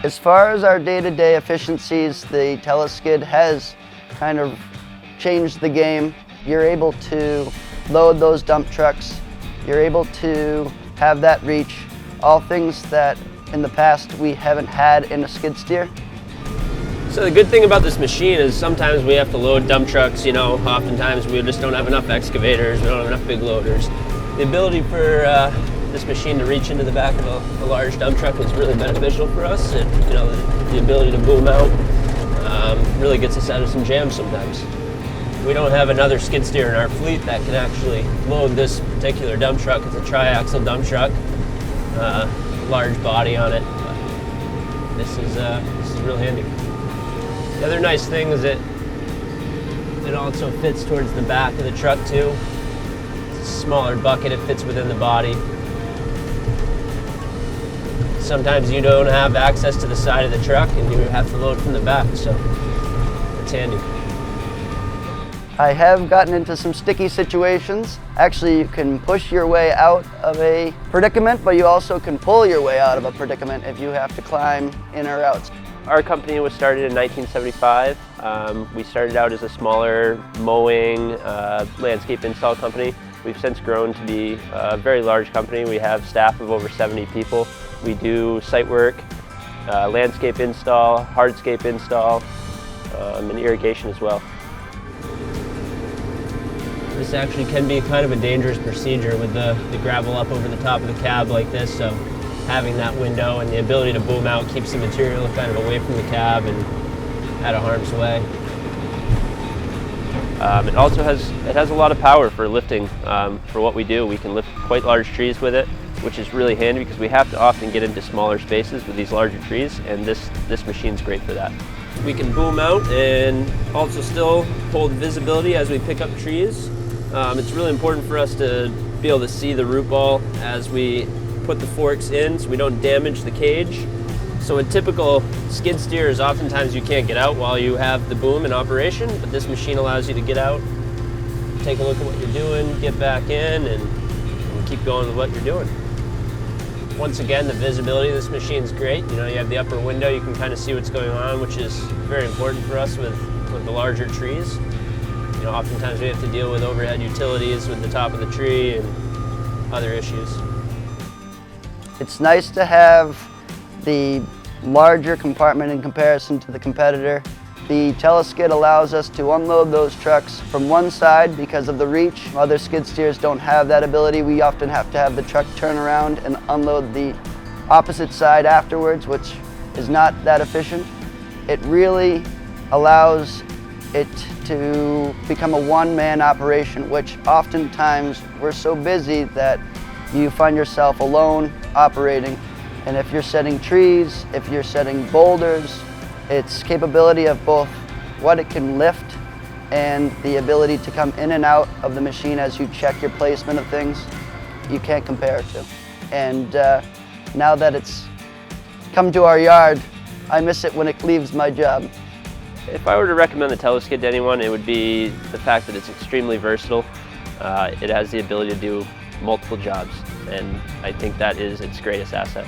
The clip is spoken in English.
As far as our day-to-day efficiencies, the Teleskid has kind of changed the game. You're able to load those dump trucks. You're able to have that reach. All things that in the past we haven't had in a skid steer. So the good thing about this machine is sometimes we have to load dump trucks, you know, oftentimes we just don't have enough excavators, we don't have enough big loaders. The ability for this machine to reach into the back of a large dump truck is really beneficial for us. And, you know, the ability to boom out really gets us out of some jams sometimes. We don't have another skid steer in our fleet that can actually load this particular dump truck. It's a tri-axle dump truck, large body on it. But this is real handy. The other nice thing is that it also fits towards the back of the truck too. It's a smaller bucket, it fits within the body. Sometimes you don't have access to the side of the truck and you have to load from the back, so it's handy. I have gotten into some sticky situations. Actually, you can push your way out of a predicament, but you also can pull your way out of a predicament if you have to climb in or out. Our company was started in 1975. We started out as a smaller mowing, landscape install company. We've since grown to be a very large company. We have staff of over 70 people. We do site work, landscape install, hardscape install, and irrigation as well. This actually can be kind of a dangerous procedure with the gravel up over the top of the cab like this, so having that window and the ability to boom out keeps the material kind of away from the cab and out of harm's way. It also has a lot of power for lifting. For what we do, we can lift quite large trees with it, which is really handy because we have to often get into smaller spaces with these larger trees, and this machine's great for that. We can boom out and also still hold visibility as we pick up trees. It's really important for us to be able to see the root ball as we put the forks in so we don't damage the cage. So a typical skid steer is oftentimes you can't get out while you have the boom in operation, but this machine allows you to get out, take a look at what you're doing, get back in, and keep going with what you're doing. Once again, the visibility of this machine is great. You know, you have the upper window, you can kind of see what's going on, which is very important for us with the larger trees. You know, oftentimes we have to deal with overhead utilities with the top of the tree and other issues. It's nice to have the larger compartment in comparison to the competitor. The Teleskid allows us to unload those trucks from one side because of the reach. Other skid steers don't have that ability. We often have to have the truck turn around and unload the opposite side afterwards, which is not that efficient. It really allows it to become a one-man operation, which oftentimes we're so busy that you find yourself alone operating. And if you're setting trees, if you're setting boulders, its capability of both what it can lift and the ability to come in and out of the machine as you check your placement of things, you can't compare it to. And now that it's come to our yard, I miss it when it leaves my job. If I were to recommend the Teleskid to anyone, it would be the fact that it's extremely versatile. It has the ability to do multiple jobs, and I think that is its greatest asset.